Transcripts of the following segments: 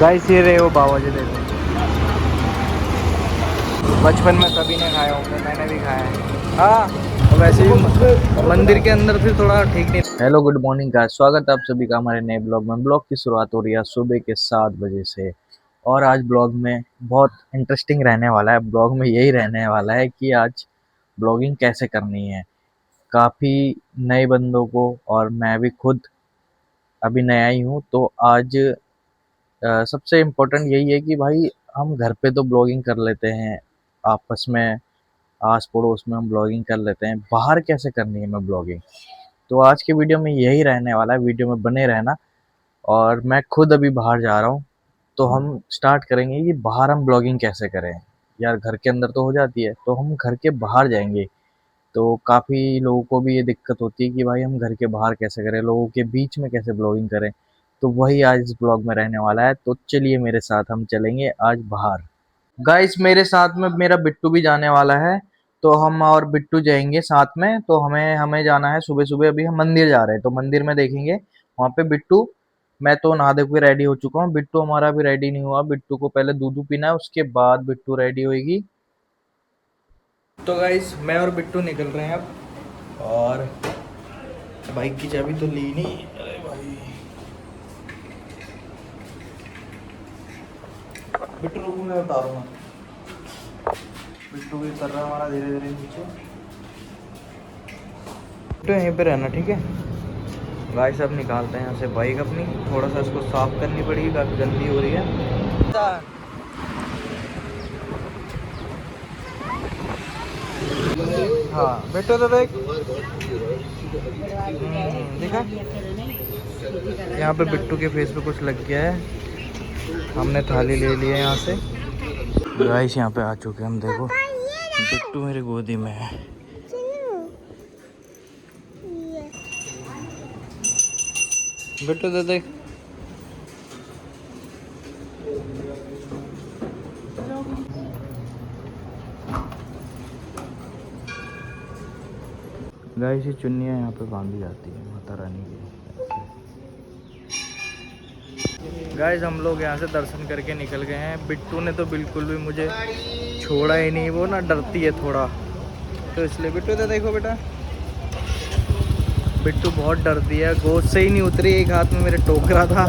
Guys ये रहे वो बाबा जी देखो। बचपन में सभी ने खाए होंगे, मैंने भी खाया है। हाँ, और वैसे भी मंदिर के अंदर फिर थोड़ा ठीक नहीं। हेलो गुड मॉर्निंग का स्वागत है आप सभी का हमारे नए ब्लॉग में। ब्लॉग की शुरुआत हो रही है सुबह के 7 बजे से। और आज ब्लॉग में बहुत इंटरेस्टिंग रहने वाला है। ब्लॉग में यही रहने वाला है कि आज ब्लॉगिंग कैसे करनी है। काफ़ी नए बंदों को, और मैं भी खुद अभी नया ही हूँ, तो आज सबसे इम्पोर्टेंट यही है कि भाई हम घर पे तो ब्लॉगिंग कर लेते हैं, आपस में आस पड़ोस में हम ब्लॉगिंग कर लेते हैं, बाहर कैसे करनी है मैं ब्लॉगिंग। तो आज के वीडियो में यही रहने वाला है, वीडियो में बने रहना। और मैं खुद अभी बाहर जा रहा हूँ, तो हम स्टार्ट करेंगे कि बाहर हम ब्लॉगिंग कैसे करें। यार घर के अंदर तो हो जाती है, तो हम घर के बाहर जाएंगे। तो काफ़ी लोगों को भी ये दिक्कत होती है कि भाई हम घर के बाहर कैसे करें, लोगों के बीच में कैसे ब्लॉगिंग करें। तो वही आज इस ब्लॉग में रहने वाला है। तो चलिए मेरे साथ, हम चलेंगे आज बाहर। गाइस मेरे साथ में मेरा बिट्टू भी जाने वाला है। तो हम और बिट्टू जाएंगे साथ में। तो हमें हमें जाना है सुबह सुबह। अभी हम मंदिर जा रहे हैं, तो मंदिर में देखेंगे वहाँ पे बिट्टू। मैं तो नहा धो के रेडी हो चुका हूँ, बिट्टू हमारा भी रेडी नहीं हुआ। बिट्टू को पहले दूध पीना है, उसके बाद बिट्टू रेडी होएगी। तो गाइस मैं और बिट्टू निकल रहे हैं अब। और बाइक की चाबी तो ली नहीं। अरे भाई बिट्टू रुको, मैं उतारूंगा। बिट्टू भी कर रहा है हमारा धीरे धीरे नीचे। बिट्टू यहीं पे रहना, ठीक है। गाइस अब निकालते हैं यहाँ से बाइक अपनी। थोड़ा सा इसको साफ करनी पड़ेगी, काफ़ी गंदी हो रही है। हाँ बिट्टू तो देख। देखा, यहाँ पे बिट्टू के फेस पे कुछ लग गया है। हमने थाली ले ली है यहाँ से। गाइस यहाँ पे आ चुके हम, देखो बिट्टू मेरी गोदी में है। बिट्टू तो देख। गाइस ये चुन्नियाँ यहाँ पे बांधी जाती है माता रानी की। गाइस हम लोग यहाँ से दर्शन करके निकल गए हैं। बिट्टू ने तो बिल्कुल भी मुझे छोड़ा ही नहीं, वो ना डरती है थोड़ा, तो इसलिए। बिट्टू तो देखो बेटा, बिट्टू बहुत डरती है, गोद से ही नहीं उतरी। एक हाथ में मेरे टोक रहा था,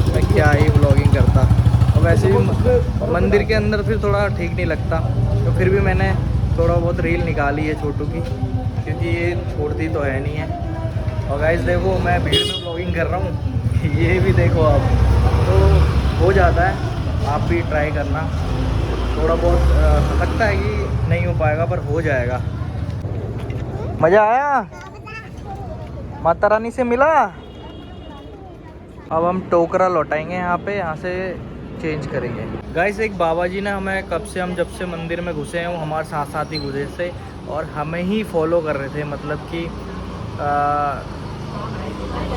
मैं क्या ही व्लॉगिंग करता। और वैसे भी मंदिर के अंदर फिर थोड़ा ठीक नहीं लगता, तो फिर भी मैंने थोड़ा बहुत रील निकाली है छोटू की, क्योंकि ये छोड़ती तो है नहीं है। और गाइस देखो मैं भीड़ में व्लॉगिंग कर रहा हूँ, ये भी देखो आप। तो हो जाता है, आप भी ट्राई करना। थोड़ा बहुत लगता है कि नहीं हो पाएगा, पर हो जाएगा। मज़ा आया, माता रानी से मिला। अब हम टोकरा लौटाएंगे यहाँ पे, यहाँ से चेंज करेंगे। गाइस एक बाबा जी ने हमें कब से, हम जब से मंदिर में घुसे हैं, वो हमारे साथ साथ ही घुसे थे और हमें ही फॉलो कर रहे थे। मतलब कि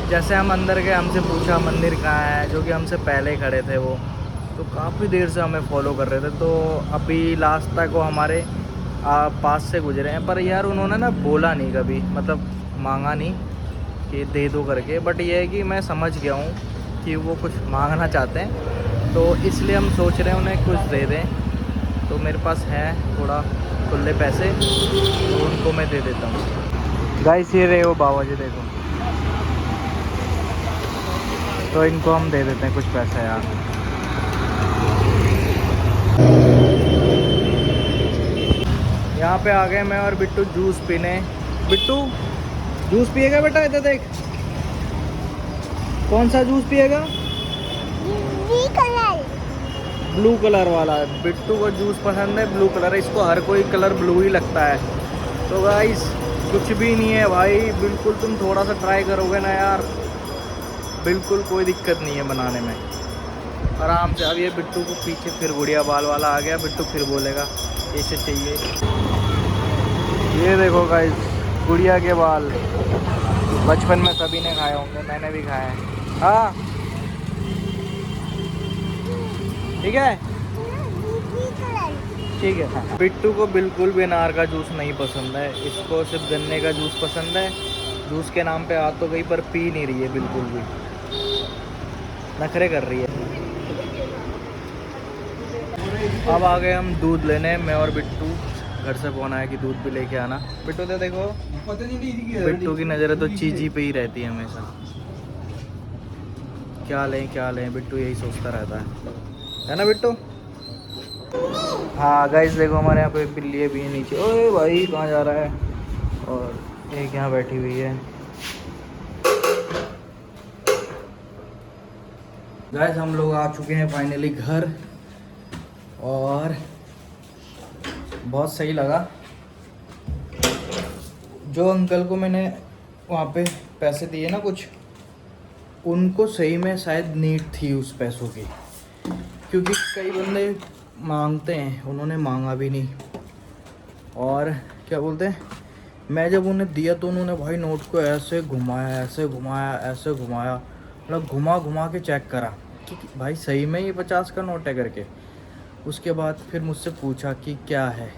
जैसे हम अंदर गए, हमसे पूछा मंदिर कहाँ है, जो कि हमसे पहले खड़े थे वो, तो काफ़ी देर से हमें फॉलो कर रहे थे। तो अभी लास्ट तक वो हमारे पास से गुजरे हैं। पर यार उन्होंने ना बोला नहीं कभी, मतलब मांगा नहीं कि दे दो करके। बट ये है कि मैं समझ गया हूँ कि वो कुछ मांगना चाहते हैं, तो इसलिए हम सोच रहे हैं उन्हें कुछ दे दें। तो मेरे पास है थोड़ा खुले पैसे, तो उनको मैं दे देता हूँ। गाइस ये रहे वो बाबा जी देखो। तो इनको हम दे देते हैं कुछ पैसा यार। यहाँ पे आ गए मैं और बिट्टू जूस पीने। बिट्टू जूस पिएगा बेटा? इधर देख, कौन सा जूस पिएगा? ब्लू कलर वाला। बिट्टू को जूस पसंद है ब्लू कलर, इसको हर कोई कलर ब्लू ही लगता है। तो गाइस कुछ भी नहीं है भाई, बिल्कुल तुम थोड़ा सा ट्राई करोगे ना यार, बिल्कुल कोई दिक्कत नहीं है बनाने में, आराम से। अब ये बिट्टू को पीछे फिर गुड़िया बाल वाला आ गया, बिट्टू फिर बोलेगा ऐसे चाहिए। ये देखो गाइस गुड़िया के बाल, बचपन में सभी ने खाए होंगे, मैंने भी खाए हैं। हाँ ठीक है, ठीक है। बिट्टू को बिल्कुल भी अनार का जूस नहीं पसंद है, इसको सिर्फ गन्ने का जूस पसंद है। जूस के नाम पे आ तो गई, पर पी नहीं रही है बिल्कुल भी, नखरे कर रही है। अब आ गए हम दूध लेने, मैं और बिट्टू। घर से फोन आया कि दूध भी लेके आना। बिट्टू तो देखो, बिट्टू की नज़र तो चीज ही पे ही रहती है हमेशा। क्या लें बिट्टू यही सोचता रहता है ना बिट्टू? हाँ गाइस देखो, हमारे यहाँ पे बिल्ली भी है नीचे। ओए भाई कहाँ जा रहा है? और एक यहाँ बैठी हुई है। गाइस हम लोग आ चुके हैं फाइनली घर, और बहुत सही लगा। जो अंकल को मैंने वहाँ पे पैसे दिए ना कुछ, उनको सही में शायद नीड थी उस पैसों की, क्योंकि कई बंदे मांगते हैं, उन्होंने मांगा भी नहीं। और क्या बोलते हैं, मैं जब उन्हें दिया तो उन्होंने भाई नोट को ऐसे घुमाया, ऐसे घुमाया, ऐसे घुमाया, मतलब घुमा घुमा के चेक करा कि भाई सही में ये 50 का नोट है करके। उसके बाद फिर मुझसे पूछा कि क्या है।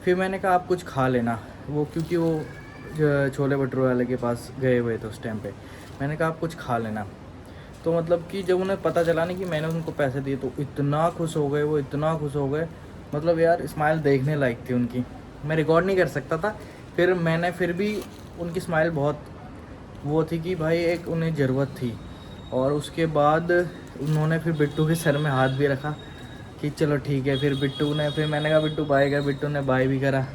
फिर मैंने कहा आप कुछ खा लेना, वो क्योंकि वो छोले भटूरे वाले के पास गए हुए थे उस टाइम पे। मैंने कहा आप कुछ खा लेना। तो मतलब कि जब उन्हें पता चला नहीं कि मैंने उनको पैसे दिए, तो इतना खुश हो गए वो, इतना खुश हो गए। मतलब यार स्माइल देखने लायक थी उनकी, मैं रिकॉर्ड नहीं कर सकता था। फिर भी उनकी स्माइल बहुत वो थी कि भाई एक उन्हें ज़रूरत थी। और उसके बाद उन्होंने फिर बिट्टू के सर में हाथ भी रखा कि चलो ठीक है। फिर बिट्टू ने, फिर मैंने कहा बिट्टू बाय कर, बिट्टू ने बाय भी करा,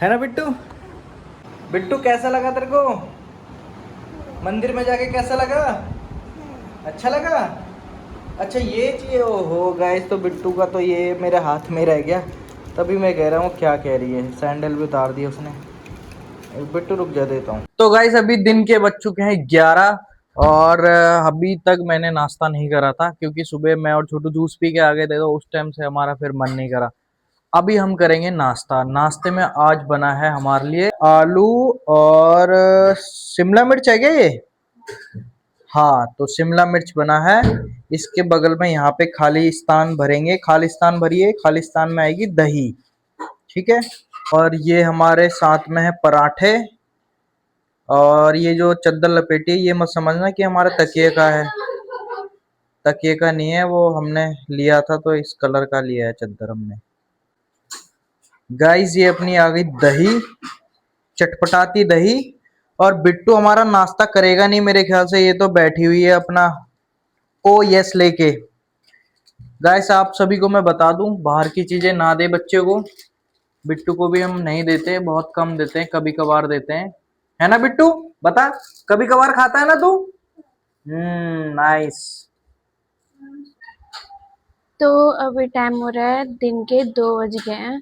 है ना बिट्टू? बिट्टू कैसा लगा तेरे को मंदिर में जाके? कैसा लगा? अच्छा लगा? अच्छा ये चीज़, ओहो गाइस, तो बिट्टू का तो ये मेरे हाथ में रह गया। तभी मैं कह रहा हूँ क्या कह रही है, सैंडल भी उतार दिया उसने। बिट्टू रुक जा, देता हूँ। तो गाइस अभी दिन के बज चुके हैं 11, और अभी तक मैंने नाश्ता नहीं करा था, क्योंकि सुबह मैं और छोटू जूस पी के आ गए थे, तो उस टाइम से हमारा फिर मन नहीं करा। अभी हम करेंगे नाश्ता। नाश्ते में आज बना है हमारे लिए आलू और शिमला मिर्च है क्या ये? हाँ, तो शिमला मिर्च बना है। इसके बगल में यहाँ पे खालिस्तान भरेंगे, खालिस्तान भरिए, खालिस्तान में आएगी दही, ठीक है। और ये हमारे साथ में है पराठे। और ये जो चद्दर लपेटी है, ये मत समझना कि हमारे तकिए का है, तकिए का नहीं है, वो हमने लिया था तो इस कलर का लिया है चद्दर हमने। गाइस ये अपनी आ गई दही, चटपटाती दही। और बिट्टू हमारा नाश्ता करेगा नहीं मेरे ख्याल से, ये तो बैठी हुई है अपना ओ यस लेके। गाइस आप सभी को मैं बता दूं, बाहर की चीजें ना दे बच्चे को। बिट्टू को भी हम नहीं देते, बहुत कम देते हैं, कभी कभार देते हैं, है ना बिट्टू? बता, कभी कभार खाता है ना तू? नाइस। तो अभी टाइम हो रहा है दिन के 2 बज गए हैं,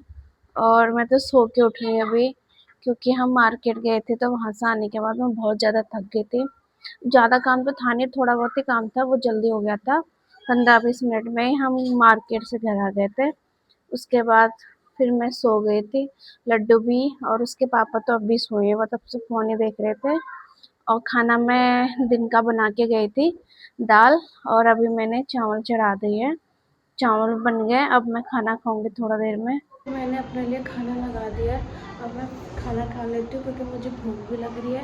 और मैं तो सो के उठ रही हूँ अभी, क्योंकि हम मार्केट गए थे। तो वहां से आने के बाद मैं बहुत ज़्यादा थक गई थी। ज़्यादा काम तो था नहीं, थोड़ा बहुत ही काम था, वो जल्दी हो गया था। 15-20 मिनट में ही हम मार्केट से घर आ गए थे। उसके बाद फिर मैं सो गई थी। लड्डू भी और उसके पापा तो अभी सोए, वो तब से फ़ोन ही देख रहे थे। और खाना मैं दिन का बना के गई थी, दाल, और अभी मैंने चावल चढ़ा दिए। चावल बन गए, अब मैं खाना खाऊंगी थोड़ा देर में। मैंने अपने लिए खाना लगा दिया है, अब मैं खाना खा लेती हूँ, क्योंकि मुझे भूख भी लग रही है।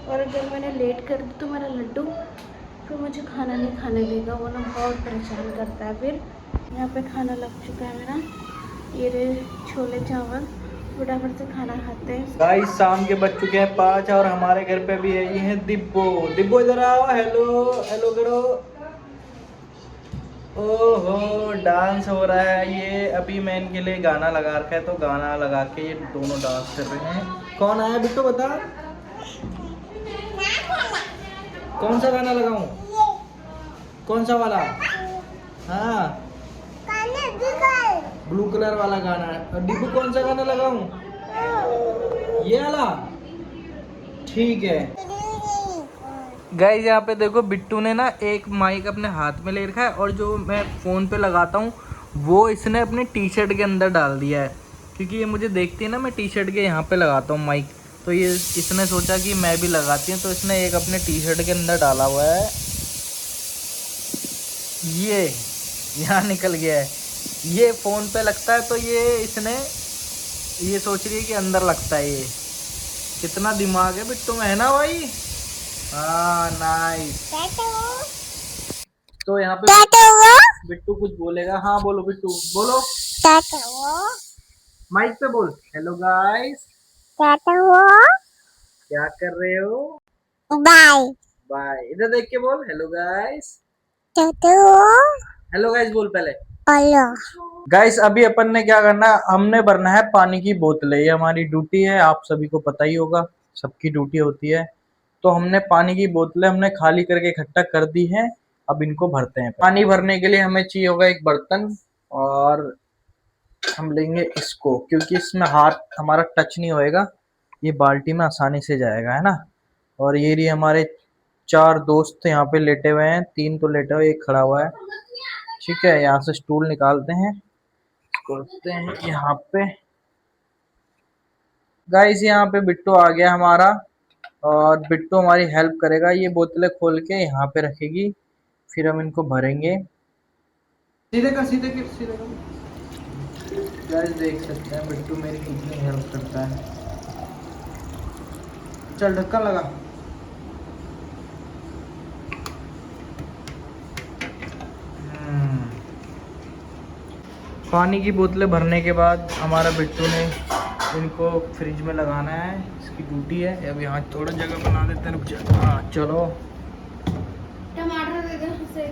और अगर मैंने लेट कर दी तो मेरा लड्डू फिर मुझे खाना नहीं खाने देगा, वो ना बहुत परेशान करता है। फिर यहाँ पे खाना लग चुका है मेरा, ये रहे छोले चावल। फटाफट से खाना खाते हैं। गाइस शाम के बज चुके हैं 5, और हमारे घर पे भी है, ये है दिब्बो। दिब्बो इधर आओ, हेलो हेलो करो। ओहो डांस हो रहा है। ये अभी मैं इनके लिए गाना लगा रखा है, तो गाना लगा के ये दोनों डांस कर रहे हैं। कौन आया बिट्टू बता, कौन सा गाना लगाऊं? कौन सा वाला? हाँ ब्लू कलर वाला गाना है। और डिब्बू कौन सा गाना लगाऊं? ये वाला, ठीक है। गाइस यहाँ पे देखो, बिट्टू ने ना एक माइक अपने हाथ में ले रखा है, और जो मैं फ़ोन पे लगाता हूँ वो इसने अपने टी शर्ट के अंदर डाल दिया है। क्योंकि ये मुझे देखती है ना, मैं टी शर्ट के यहाँ पे लगाता हूँ माइक, तो ये इसने सोचा कि मैं भी लगाती हूँ, तो इसने एक अपने टी शर्ट के अंदर डाला हुआ है। ये यहाँ निकल गया है, ये फ़ोन पे लगता है, तो ये इसने ये सोच रही है कि अंदर लगता है। ये कितना दिमाग है बिट्टू में, है ना भाई? हाँ नाइस। तो यहाँ पे बिट्टू कुछ बोलेगा। हाँ बोलो बिट्टू, बोलो। माइक पे बोल। हेलो गाइस, क्या कर रहे हो? Bye bye. इधर देख के बोल, हेलो गाइस। टटू हेलो गाइस बोल पहले। हेलो गाइस अभी अपन ने क्या करना है, हमने भरना है पानी की बोतलें। ये हमारी ड्यूटी है, आप सभी को पता ही होगा, सबकी ड्यूटी होती है। तो हमने पानी की बोतलें हमने खाली करके इकट्ठा कर दी है। अब इनको भरते हैं। पानी भरने के लिए हमें चाहिए होगा एक बर्तन, और हम लेंगे इसको, क्योंकि इसमें हाथ हमारा टच नहीं होएगा, ये बाल्टी में आसानी से जाएगा, है ना। और ये रही हमारे 4 दोस्त यहाँ पे लेटे हुए हैं, 3 तो लेटे हुए, एक खड़ा हुआ है। ठीक है, यहाँ से स्टूल निकालते हैं, करते हैं यहाँ पे। गाइस यहाँ पे बिट्टू आ गया हमारा, और बिट्टू हमारी हेल्प करेगा। ये बोतलें खोल के यहाँ पे रखेगी, फिर हम इनको भरेंगे। सीधे कर, सीधे कर, सीधे कर। गाइस देख सकते हैं बिट्टू मेरी कितनी हेल्प करता है। चल ढक्कन लगा। पानी की बोतलें भरने के बाद हमारा बिट्टू ने इनको फ्रिज में लगाना है, इसकी ड्यूटी है। अब यहाँ थोड़ा जगह बना देते हैं, रुक जा। हाँ चलो, टमाटर दे दे उसे।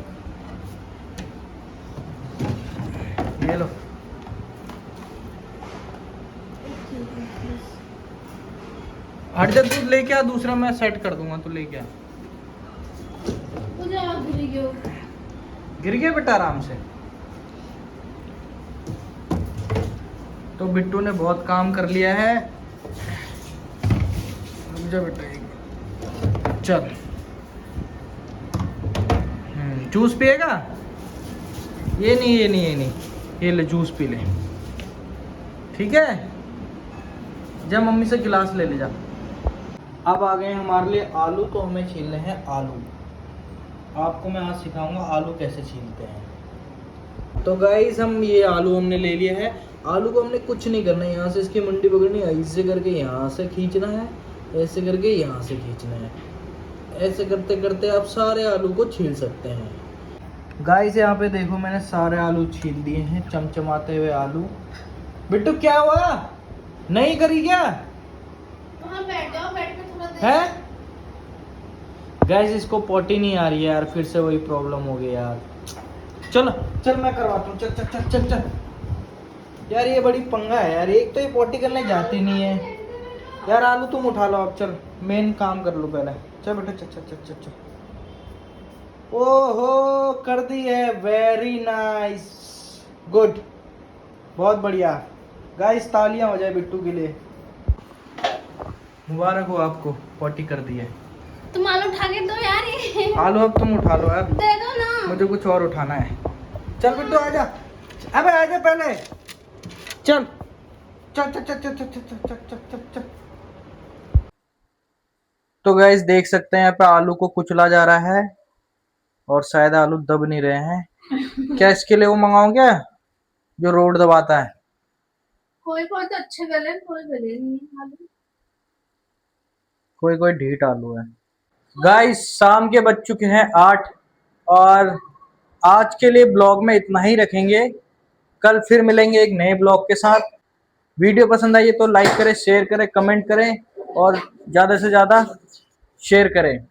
ये लो। हट जा, तू लेके आ दूसरा, मैं सेट कर दूंगा, तू लेके आ। मुझे आप गिर गयो। गिर गया बेटा, आराम से। तो बिट्टू ने बहुत काम कर लिया है। रुक जा बेटा, चल। जूस पिएगा? ये नहीं, ये नहीं, ये नहीं, ये ले जूस पी ले, ठीक है। जा मम्मी से गिलास ले ले जा। अब आ गए हमारे लिए आलू, तो हमें छीलने हैं आलू। आपको मैं आज सिखाऊंगा आलू कैसे छीलते हैं। तो गाइस हम ये आलू हमने ले लिया है। आलू को हमने कुछ नहीं करना है, यहाँ से इसकी मंडी पकड़नी है, ऐसे करके यहाँ से खींचना है, ऐसे करके यहाँ से खींचना है। ऐसे करते करते आप सारे आलू को छील सकते हैं। गाइस यहाँ पे देखो, मैंने सारे आलू छील दिए हैं, चमचमाते हुए आलू। बिट्टू क्या हुआ, नहीं करी क्या? वहाँ बैठ जाओ, बैठ के थोड़ा देर। है गाइस इसको पॉटी नहीं आ रही है यार, फिर से वही प्रॉब्लम हो गई यार। चल चल मैं करवाता हूँ, चल चल चल चल चल। यार ये बड़ी पंगा है यार, एक तो ये पॉटी करने जाती नहीं है यार। आलू तुम उठा लो अब, चल मेन काम कर लो पहले। चल बेटा, चल चल चल चल चल। ओहो कर दी है, वेरी नाइस, गुड, बहुत बढ़िया। गाइस तालियां हो जाए बिट्टू के लिए। मुबारक हो आपको, पॉटी कर दी है। तुम आलू उठा के दो यार, ये आलू अब तुम उठा लो यार, दे दो ना। मुझे कुछ और उठाना है। चल बिट्टू आजा, अबे आजा पहले, चल चल चल चल चल चल चल चल चल चल चल। तो गाइस देख सकते हैं यहाँ पे आलू को कुचला जा रहा है, और शायद आलू दब नहीं रहे हैं। क्या इसके लिए वो मंगाऊं क्या, जो रोड दबाता है? कोई कोई तो अच्छे गले, कोई गले नहीं है आलू। कोई कोई ढीठ आलू है। गाइस शाम के बज चुके हैं 8, और आज के लिए ब्लॉग में इतना ही रखेंगे। कल फिर मिलेंगे एक नए ब्लॉग के साथ। वीडियो पसंद आई है तो लाइक करें, शेयर करें, कमेंट करें, और ज़्यादा से ज़्यादा शेयर करें।